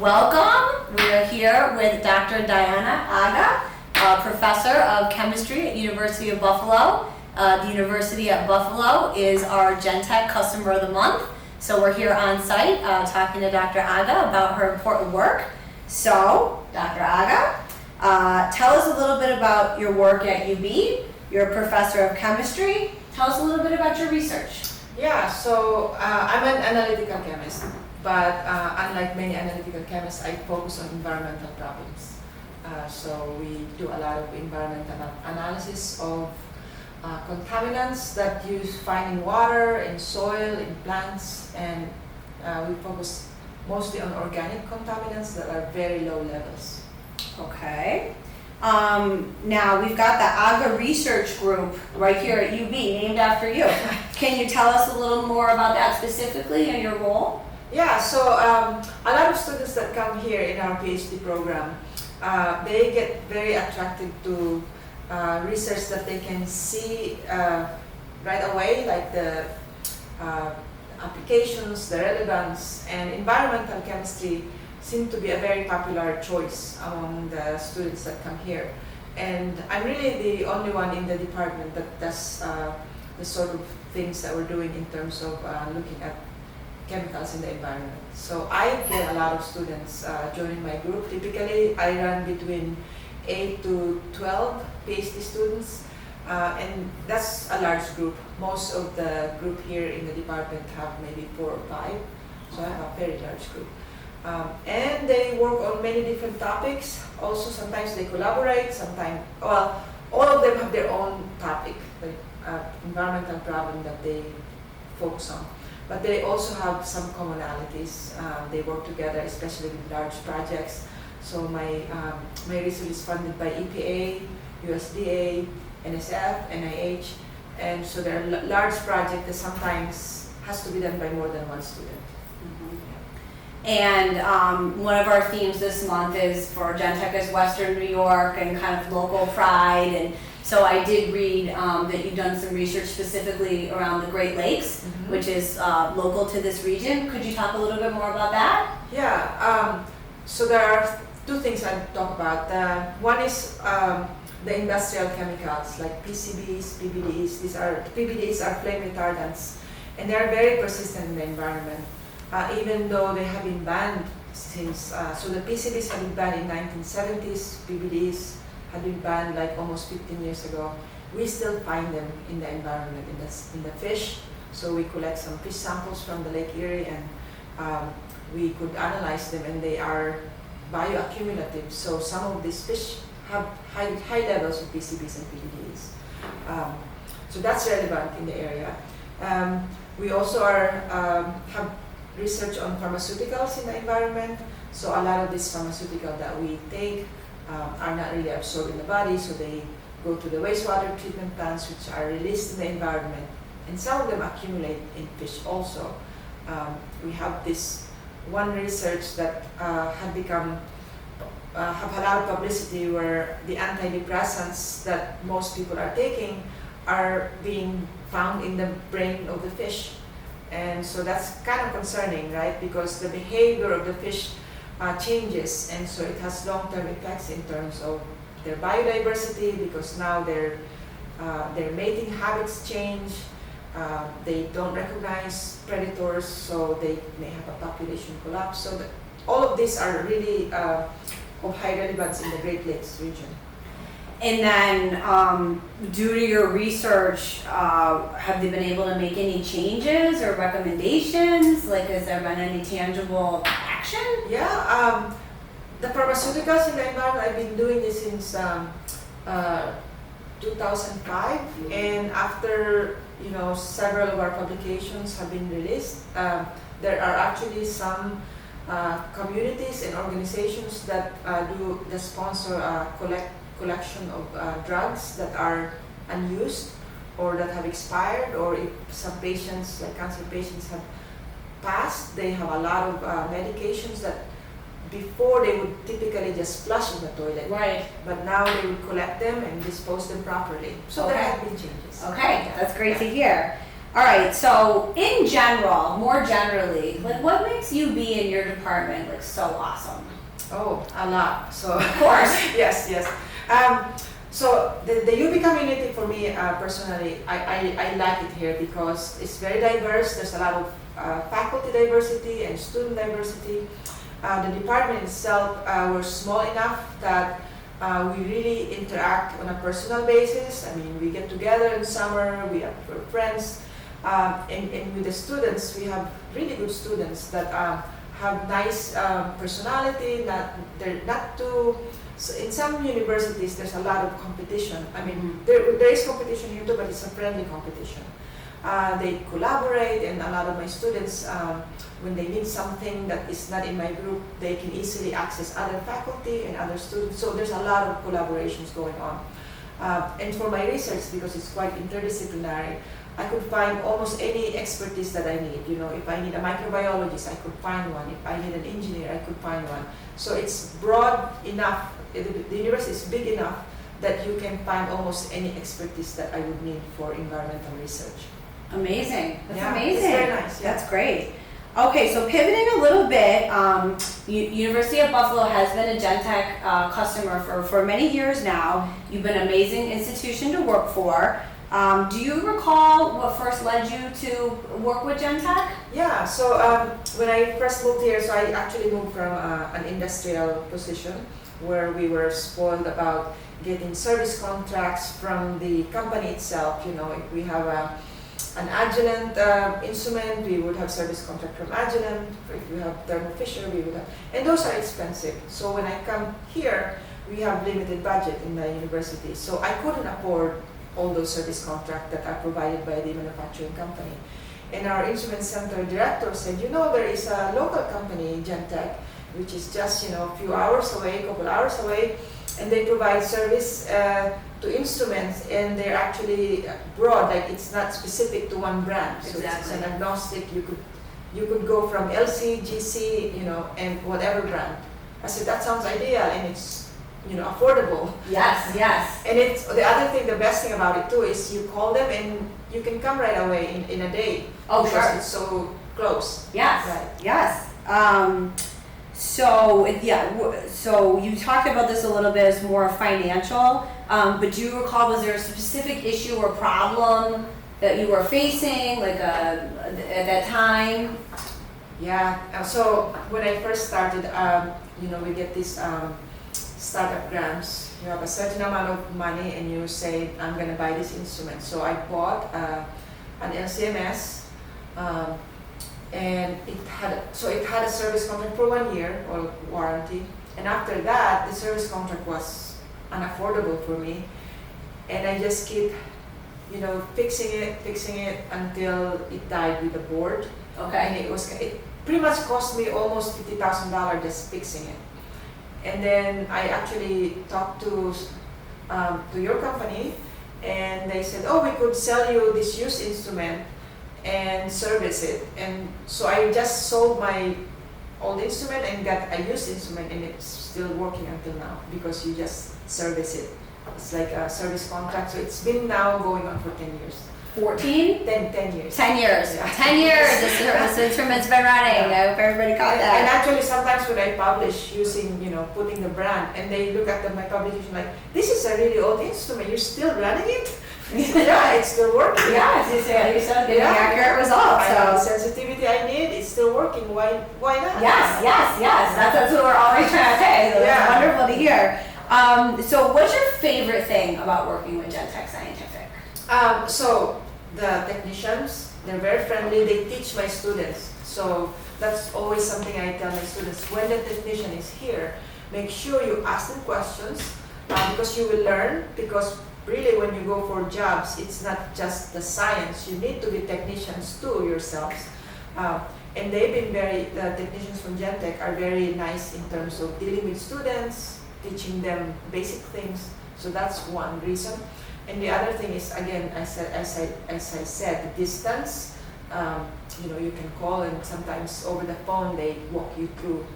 Welcome. We are here with Dr. Diana Agar, Professor of Chemistry at University of Buffalo. The University at Buffalo is our GenTech Customer of the Month. So we're here on site talking to Dr. Agar about her important work. So, Dr. Agar, tell us a little bit about your work at UB. You're a professor of chemistry. Tell us a little bit about your research. Yeah, so I'm an analytical chemist, but unlike many analytical chemists, I focus on environmental problems. So we do a lot of environmental analysis of contaminants that you find in water, in soil, in plants, and we focus mostly on organic contaminants that are very low levels. Okay. Now we've got the Agar Research Group right here at UB, named after you. Can you tell us a little more about that specifically and your role? Yeah, so a lot of students that come here in our PhD program, they get very attracted to research that they can see right away, like the applications, the relevance, and environmental chemistry seem to be a very popular choice among the students that come here. And I'm really the only one in the department that does the sort of things that we're doing in terms of looking at chemicals in the environment. So I get a lot of students joining my group. Typically, I run between 8 to 12 PhD students, and that's a large group. Most of the group here in the department have maybe 4 or 5, so I have a very large group. And they work on many different topics. Also, sometimes they collaborate, sometimes, well, all of them have their own topic, the environmental problem that they focus on. But they also have some commonalities. They work together, especially with large projects. So my research is funded by EPA, USDA, NSF, NIH, and so there are large projects that sometimes has to be done by more than one student. And one of our themes this month is for GenTech is Western New York and kind of local pride. And so I did read that you've done some research specifically around the Great Lakes, which is local to this region. Could you talk a little bit more about that? Yeah, so there are 2 things I'll talk about. One is the industrial chemicals like PCBs, PBDs. PBDs are flame retardants, and they are very persistent in the environment. Even though they have been banned since, so the PCBs have been banned in 1970s, PBDs had been banned like almost 15 years ago. We still find them in the environment, in the fish. So we collect some fish samples from the Lake Erie, and we could analyze them, and they are bioaccumulative. So some of these fish have high levels of PCBs and PBDs. So that's relevant in the area. We also have research on pharmaceuticals in the environment. So a lot of these pharmaceuticals that we take are not really absorbed in the body, so they go to the wastewater treatment plants, which are released in the environment, and some of them accumulate in fish also. We have this one research that have a lot of publicity, where the antidepressants that most people are taking are being found in the brain of the fish. And so that's kind of concerning, right? Because the behavior of the fish changes, and so it has long-term effects in terms of their biodiversity, because now their mating habits change. They don't recognize predators, so they may have a population collapse. So all of these are really of high relevance in the Great Lakes region. And then, due to your research, have they been able to make any changes or recommendations? Like, has there been any tangible action? Yeah, the pharmaceuticals in the environment, I've been doing this since 2005, and after several of our publications have been released, there are actually some communities and organizations that sponsor collection of drugs that are unused or that have expired, or if some patients, like cancer patients, have passed, they have a lot of medications that before they would typically just flush in the toilet. Right. But now they would collect them and dispose them properly. So there have been changes. Okay, that's great to hear. All right, so in general, more generally, like what makes UB in your department like so awesome? Oh, a lot. So Of course. yes, yes. So the UB community for me personally, I like it here because it's very diverse. There's a lot of faculty diversity and student diversity. The department itself, we're small enough that we really interact on a personal basis. I mean, we get together in summer, we're friends, and with the students, we have really good students that have nice personality. They're not too. So in some universities, there's a lot of competition. I mean, there is competition here too, but it's a friendly competition. They collaborate, and a lot of my students, when they need something that is not in my group, they can easily access other faculty and other students. So there's a lot of collaborations going on. And for my research, because it's quite interdisciplinary, I could find almost any expertise that I need. You know, if I need a microbiologist, I could find one. If I need an engineer, I could find one. So it's broad enough. The university is big enough that you can find almost any expertise that I would need for environmental research. Amazing. That's Yeah, amazing. it's very nice. Yeah. That's great. Okay, so pivoting a little bit, University of Buffalo has been a GenTech customer for many years now. You've been an amazing institution to work for. Do you recall what first led you to work with GenTech? Yeah, so when I first moved here, so I actually moved from an industrial position where we were spoiled about getting service contracts from the company itself. You know, if we have an Agilent instrument, we would have service contract from Agilent. If we have Thermo Fisher, we would have, and those are expensive. So when I come here, we have limited budget in the university, so I couldn't afford all those service contracts that are provided by the manufacturing company. And our instrument center director said, you know, there is a local company, GenTech, which is just, you know, a few hours away, a couple hours away, and they provide service to instruments, and they're actually broad, like it's not specific to one brand. So Exactly. it's an agnostic. You could go from LC, GC, you know, and whatever brand. I said that sounds ideal, and it's, you know, affordable. Yes, yes. And it's the other thing, the best thing about it too is you call them and you can come right away in a day. Oh, because sure. it's so close. Yes, Right. yes. So you talked about this a little bit as more financial, but do you recall, was there a specific issue or problem that you were facing, like at that time? Yeah. So when I first started, you know, we get these startup grants. You have a certain amount of money, and you say, "I'm going to buy this instrument." So I bought an LCMS. And it had a service contract for 1 year or warranty, and after that the service contract was unaffordable for me, and I just keep, you know, fixing it until it died with the board. Okay. And it pretty much cost me almost $50,000 just fixing it. And then I actually talked to your company, and they said, oh, we could sell you this used instrument and service it. And so I just sold my old instrument and got a used instrument, and it's still working until now because you just service it. It's like a service contract, so it's been now going on for 10 years. 14? 10 years. 10 years. Yeah. 10 years this instrument's been running. I hope everybody caught And that. actually sometimes when I publish using, you know, putting the brand, and they look at my publication like, this is a really old instrument, you're still running it? Yeah, it's still working. Yeah, you're still getting accurate results. I have the So. sensitivity I need, it's still working, why not? Yes. That's what we're always trying to say. So Yeah. It's wonderful to hear. So what's your favorite thing about working with GenTech Scientific? So the technicians, they're very friendly, they teach my students. So that's always something I tell my students. When the technician is here, make sure you ask them questions because you will learn. Because really when you go for jobs, it's not just the science. You need to be technicians too yourselves. And they've been the technicians from GenTech are very nice in terms of dealing with students, teaching them basic things. So that's one reason. And the other thing is, again, as I said, the distance. You know, you can call, and sometimes over the phone they walk you through.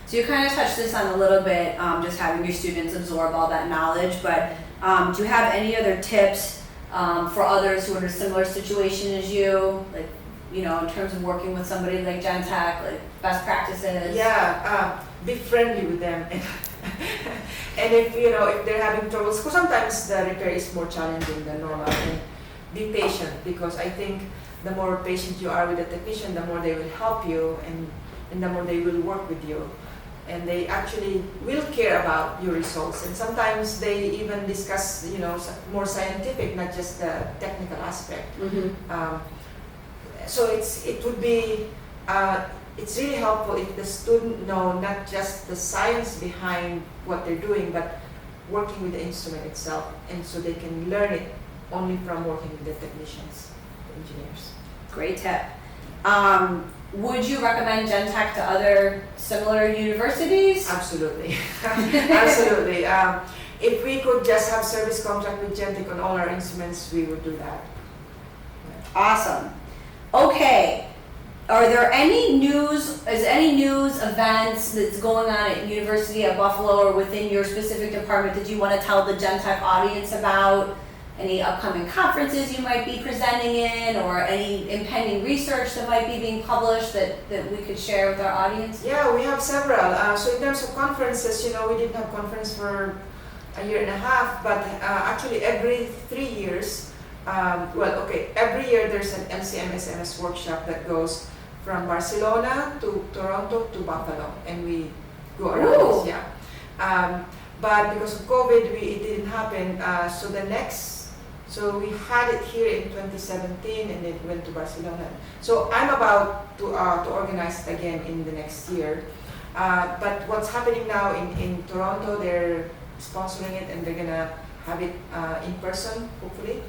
So you kind of touched this on a little bit, just having your students absorb all that knowledge, but do you have any other tips for others who are in a similar situation as you, like, you know, in terms of working with somebody like GenTech, like best practices? Yeah, be friendly with them. And if, you know, if they're having troubles, because sometimes the repair is more challenging than normal, and be patient, because I think the more patient you are with the technician, the more they will help you, and the more they will work with you. And they actually will care about your results. And sometimes they even discuss, you know, more scientific, not just the technical aspect. So it would be, it's really helpful if the student know not just the science behind what they're doing, but working with the instrument itself, and so they can learn it only from working with the technicians, the engineers. Great tip. Would you recommend GenTech to other similar universities? Absolutely, absolutely. If we could just have service contract with GenTech on all our instruments, we would do that. Awesome. Okay. Are there any news events that's going on at University of Buffalo or within your specific department that you want to tell the GenTech audience about? Any upcoming conferences you might be presenting in, or any impending research that might be being published that we could share with our audience? Yeah, we have several. So in terms of conferences, you know, we didn't have conference for a year and a half, but actually every 3 years, every year there's an LCMSMS workshop that goes from Barcelona to Toronto to Buffalo, and we go around. Yeah. But because of COVID, it didn't happen. So we had it here in 2017, and it went to Barcelona. So I'm about to organize it again in the next year. But what's happening now in Toronto, they're sponsoring it, and they're gonna have it in person, hopefully.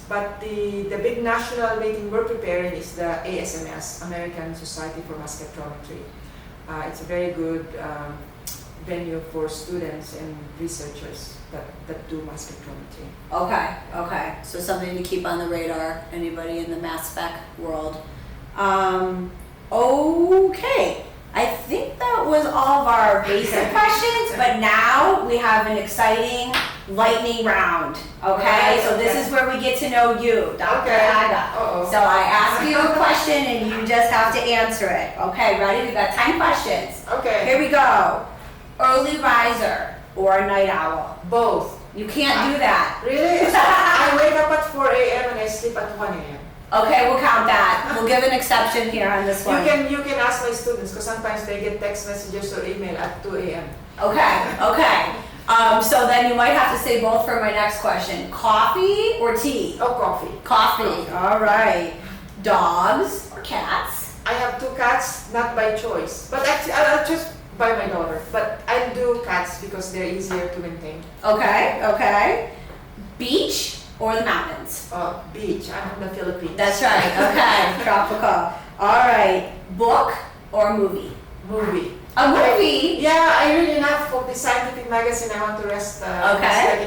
But the big national meeting we're preparing is the ASMS, American Society for Mass Spectrometry. It's a very good venue for students and researchers that do mass spectrometry. Okay. So something to keep on the radar, anybody in the mass spec world. Okay. I think that was all of our basic questions, but now we have an exciting lightning round. Okay? So this is where we get to know you, Dr. Aga. So I ask you a question and you just have to answer it. Okay, ready? We've got 10 questions. Okay. Here we go. Early riser or a night owl? Both. You can't do that. Really? I wake up at 4 a.m. and I sleep at 1 a.m. Okay, we'll count that. We'll give an exception here on this one. You can ask my students, because sometimes they get text messages or email at 2 a.m. Okay. So then you might have to say both for my next question. Coffee or tea? Oh, coffee. Coffee. All right. Dogs or cats? I have 2 cats, not by choice. But actually, I'll just buy my daughter. But I'll do cats because they're easier to maintain. Okay. Beach or the mountains? Beach. I'm from the Philippines. That's right. Okay. Tropical. All right. Book or movie? Movie. A movie? I read enough of the scientific magazine. I want to rest.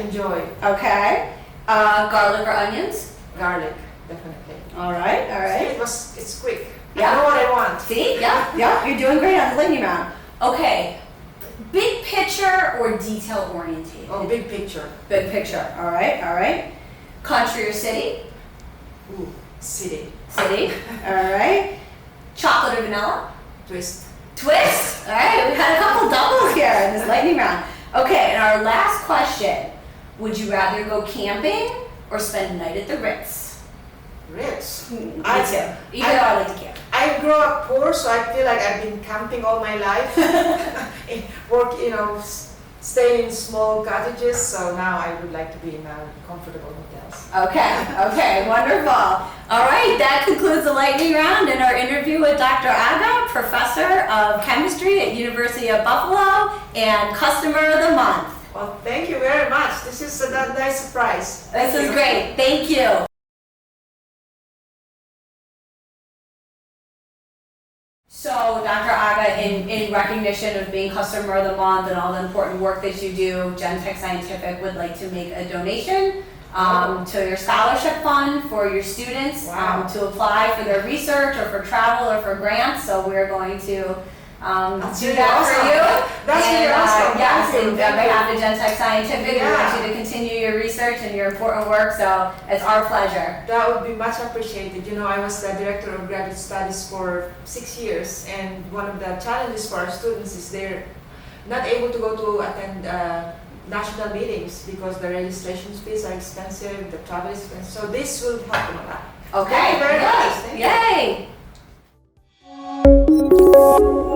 Enjoy. Okay. Garlic or onions? Garlic, definitely. All right. See, it's quick. Yeah. I know what I want. See? Yeah. You're doing great on the lightning round. Okay. Big picture or detail oriented? Oh, big picture. Big picture. All right. Country or city? Ooh, city. City. All right. Chocolate or vanilla? Twist. All right. We've had a couple doubles here in this lightning round. Okay. And our last question: would you rather go camping or spend the night at the Ritz? Ritz. Me too. I like to camp. I grew up poor, so I feel like I've been camping all my life. Stay in small cottages, so now I would like to be in comfortable hotels. Okay, wonderful. All right, that concludes the lightning round and our interview with Dr. Aga, Professor of Chemistry at University of Buffalo and Customer of the Month. Well, thank you very much. This is a nice surprise. This is great. Thank you. So, Dr. Aga, in recognition of being Customer of the Month and all the important work that you do, GenTech Scientific would like to make a donation to your scholarship fund for your students to apply for their research or for travel or for grants. So we're going to do that for you. That's really awesome. Yes, and on behalf of GenTech Scientific, we want you to continue continue your research and your important work, so it's our pleasure. That would be much appreciated. You know, I was the director of graduate studies for 6 years, and one of the challenges for our students is they're not able to go to attend national meetings because the registration fees are expensive, the travel is expensive. So this will help them a lot. Okay. Thank you very much. Thank you. Yay!